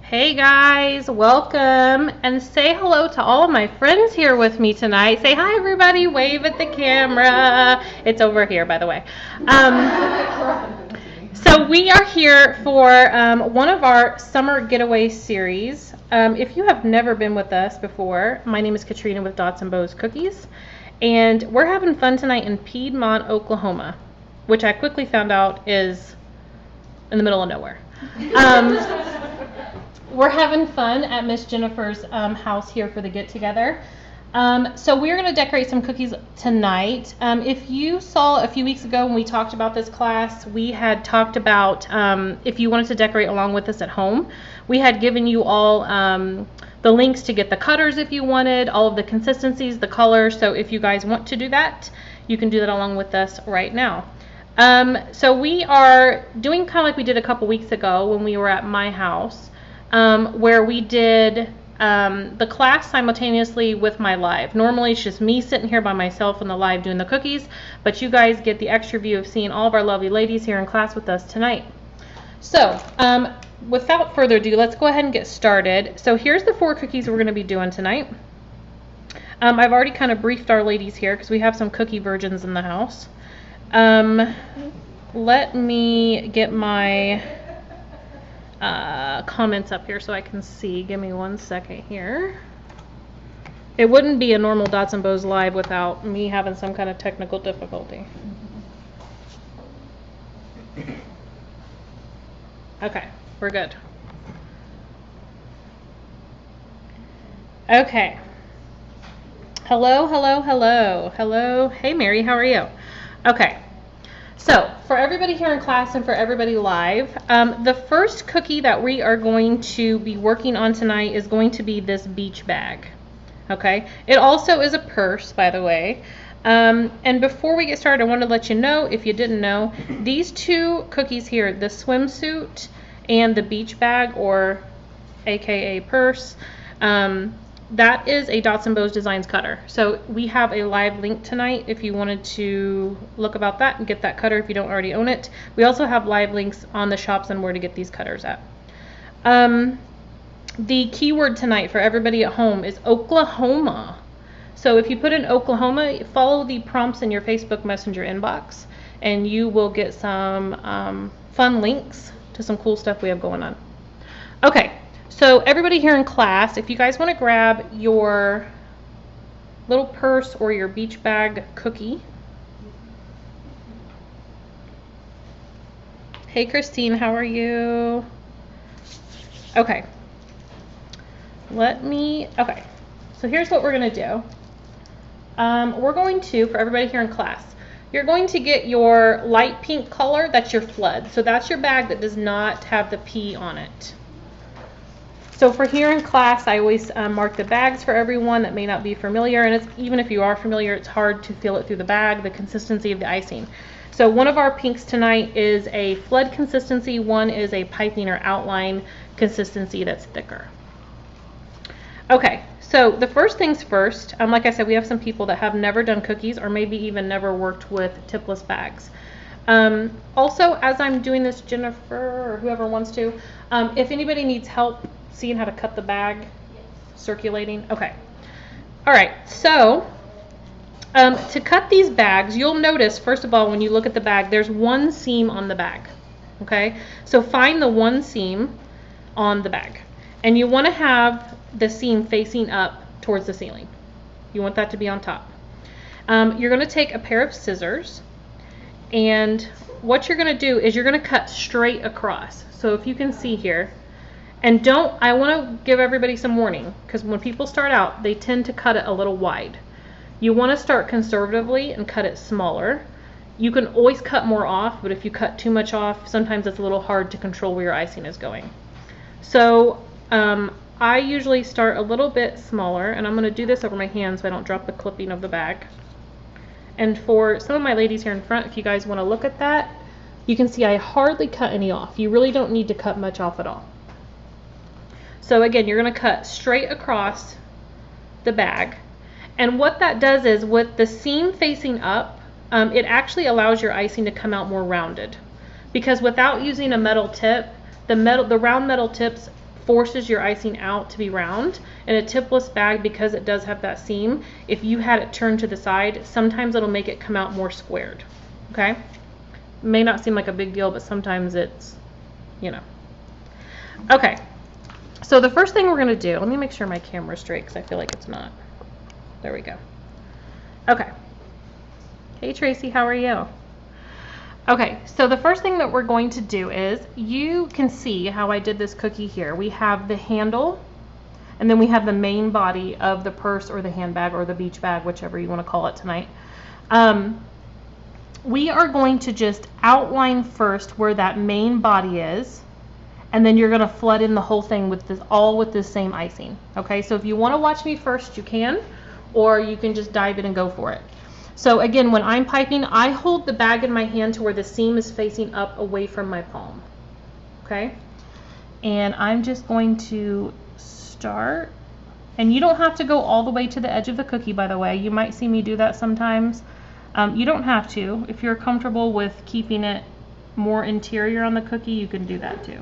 Hey guys, welcome and say hello to all of my friends here with me tonight. Say hi everybody, wave at the camera. It's over here, by the way. So we are here for one of our summer getaway series. If you have never been with us before, my name is Katrina with Dots and Bows Cookies, and we're having fun tonight in Piedmont, Oklahoma, which I quickly found out is in the middle of nowhere. We're having fun at Miss Jennifer's house here for the get-together. So we're going to decorate some cookies tonight. If you saw a few weeks ago when we talked about this class, we had talked about if you wanted to decorate along with us at home. We had given you all the links to get the cutters if you wanted, all of the consistencies, the colors. So if you guys want to do that, you can do that along with us right now. So we are doing kind of like we did a couple weeks ago when we were at my house. Where we did the class simultaneously with my live. Normally it's just me sitting here by myself in the live doing the cookies, but you guys get the extra view of seeing all of our lovely ladies here in class with us tonight. So without further ado, let's go ahead and get started. So here's the 4 cookies we're going to be doing tonight. I've already kind of briefed our ladies here because we have some cookie virgins in the house. Let me get my comments up here so I can see. Give me 1 second here. It wouldn't be a normal Dots and Bows live without me having some kind of technical difficulty. Okay, we're good. Okay. Hello, hello, hello. Hello. Hey Mary, how are you? Okay. So, for everybody here in class and for everybody live, the first cookie that we are going to be working on tonight is going to be this beach bag. Okay? It also is a purse, by the way. And before we get started, I want to let you know, if you didn't know, these 2 cookies here, the swimsuit and the beach bag, or aka purse, that is a Dots and Bows Designs cutter. So we have a live link tonight if you wanted to look about that and get that cutter if you don't already own it. We also have live links on the shops and where to get these cutters at. The keyword tonight for everybody at home is Oklahoma. So if you put in Oklahoma, follow the prompts in your Facebook Messenger inbox and you will get some fun links to some cool stuff we have going on. Okay. So everybody here in class, if you guys want to grab your little purse or your beach bag cookie. Hey Christine, how are you? Okay. Okay. So here's what we're going to do. We're going to, for everybody here in class, you're going to get your light pink color, that's your flood. So that's your bag that does not have the P on it. So for here in class, I always mark the bags for everyone that may not be familiar, and even if you are familiar, it's hard to feel it through the bag, the consistency of the icing. So one of our pinks tonight is a flood consistency, one is a piping or outline consistency that's thicker. Okay, so the first things first, like I said, we have some people that have never done cookies or maybe even never worked with tipless bags. Also, as I'm doing this, Jennifer or whoever wants to, if anybody needs help seeing how to cut the bag, yes. Circulating, okay. All right, so to cut these bags, you'll notice, first of all, when you look at the bag, there's one seam on the bag, okay? So find the one seam on the bag, and you want to have the seam facing up towards the ceiling. You want that to be on top. You're going to take a pair of scissors, and what you're going to do is you're going to cut straight across. So if you can see here, and I want to give everybody some warning, because when people start out, they tend to cut it a little wide. You want to start conservatively and cut it smaller. You can always cut more off, but if you cut too much off, sometimes it's a little hard to control where your icing is going. So I usually start a little bit smaller, and I'm going to do this over my hand so I don't drop the clipping of the bag. And for some of my ladies here in front, if you guys want to look at that, you can see I hardly cut any off. You really don't need to cut much off at all. So again, you're going to cut straight across the bag. And what that does is, with the seam facing up, it actually allows your icing to come out more rounded. Because without using a metal tip, the round metal tips forces your icing out to be round. In a tipless bag, because it does have that seam, if you had it turned to the side, sometimes it'll make it come out more squared. Okay? May not seem like a big deal, but sometimes it's, you know. Okay. So the first thing we're going to do, let me make sure my camera's straight because I feel like it's not. There we go. Okay. Hey Tracy, how are you? Okay, so the first thing that we're going to do is, you can see how I did this cookie here. We have the handle, and then we have the main body of the purse or the handbag or the beach bag, whichever you want to call it tonight. We are going to just outline first where that main body is, and then you're going to flood in the whole thing with this, all with this same icing. Okay, so if you want to watch me first, you can, or you can just dive in and go for it. So again, when I'm piping, I hold the bag in my hand to where the seam is facing up away from my palm. Okay, and I'm just going to start, and you don't have to go all the way to the edge of the cookie, by the way. You might see me do that sometimes. You don't have to. If you're comfortable with keeping it more interior on the cookie, you can do that too.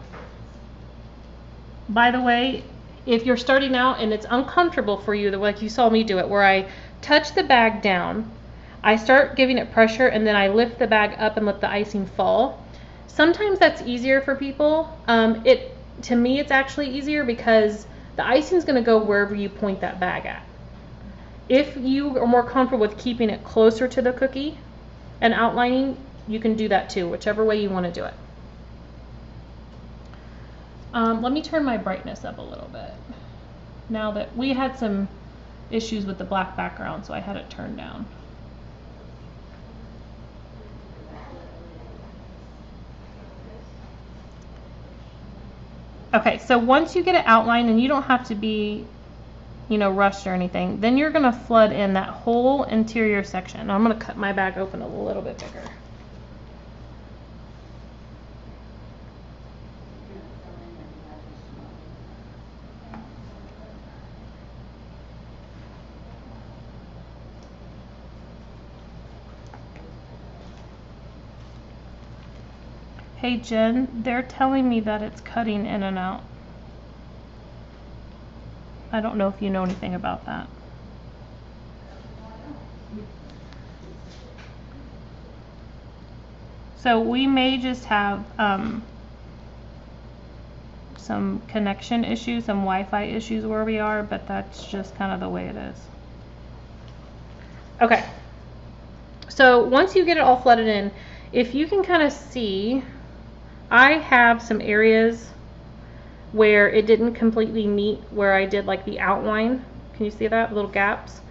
By the way, if you're starting out and it's uncomfortable for you, like you saw me do it, where I touch the bag down, I start giving it pressure, and then I lift the bag up and let the icing fall. Sometimes that's easier for people. To me, it's actually easier because the icing is going to go wherever you point that bag at. If you are more comfortable with keeping it closer to the cookie and outlining, you can do that too, whichever way you want to do it. Let me turn my brightness up a little bit. Now that we had some issues with the black background, so I had it turned down. Okay, so once you get it outlined, and you don't have to be, you know, rushed or anything, then you're going to flood in that whole interior section. Now I'm going to cut my bag open a little bit bigger. Hey Jen, they're telling me that it's cutting in and out. I don't know if you know anything about that. So we may just have some connection issues, some Wi-Fi issues where we are, but that's just kind of the way it is. Okay, so once you get it all flooded in, if you can kind of see, I have some areas where it didn't completely meet where I did like the outline. Can you see that? Little gaps.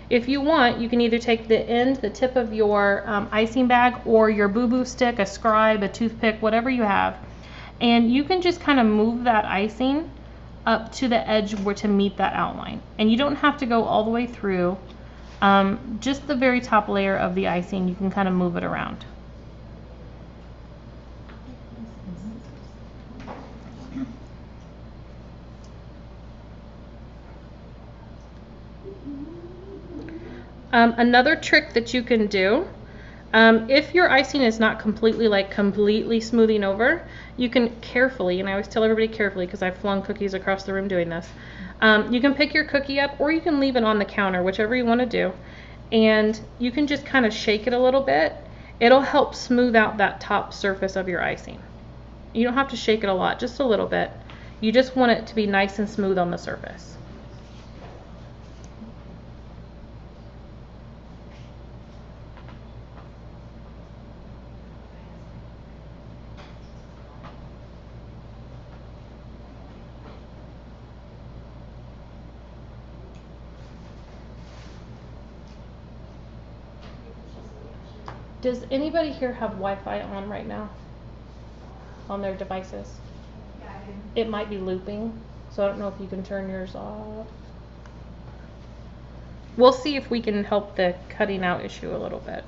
If you want, you can either take the end, the tip of your icing bag, or your boo-boo stick, a scribe, a toothpick, whatever you have, and you can just kind of move that icing up to the edge where to meet that outline. And you don't have to go all the way through. Just the very top layer of the icing, you can kind of move it around. Another trick that you can do, if your icing is not completely smoothing over, you can carefully, and I always tell everybody carefully because I've flung cookies across the room doing this, you can pick your cookie up, or you can leave it on the counter, whichever you want to do, and you can just kind of shake it a little bit. It'll help smooth out that top surface of your icing. You don't have to shake it a lot, just a little bit. You just want it to be nice and smooth on the surface. Does anybody here have Wi-Fi on right now on their devices? Yeah, I do. It might be looping, so I don't know if you can turn yours off. We'll see if we can help the cutting out issue a little bit.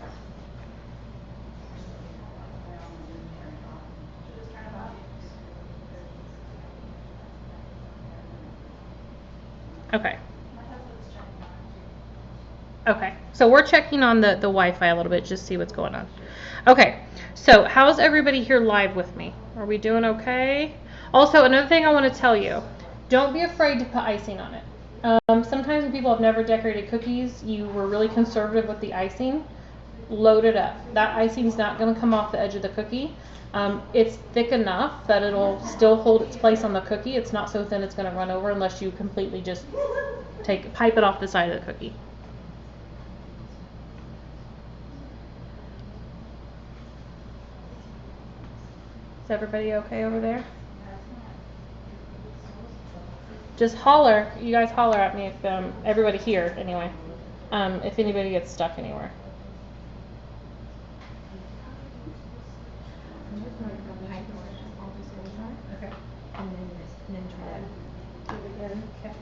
Okay. Okay, so we're checking on the Wi-Fi a little bit, just see what's going on. Okay, so how's everybody here live with me? Are we doing okay? Also, another thing I want to tell you, Don't be afraid to put icing on it. Sometimes when people have never decorated cookies, you were really conservative with the icing. Load it up. That icing's not going to come off the edge of the cookie. It's thick enough that it'll still hold its place on the cookie. It's not so thin it's going to run over unless you completely just pipe it off the side of the cookie. Is everybody okay over there? Just holler. You guys holler at me if everybody here anyway. If anybody gets stuck anywhere. Okay. And then try to do it again. Okay.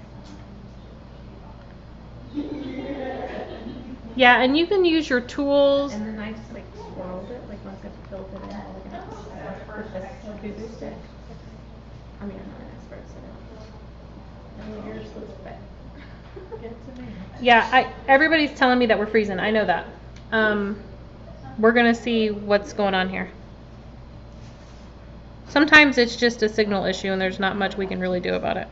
Yeah, and you can use your tools. And then I just like swirled it, like once I filled it in all the gaps with this boo-boo stick. I mean, I'm not an expert, so. I mean, yours was bad. Yeah, everybody's telling me that we're freezing. I know that. We're gonna see what's going on here. Sometimes it's just a signal issue and there's not much we can really do about it.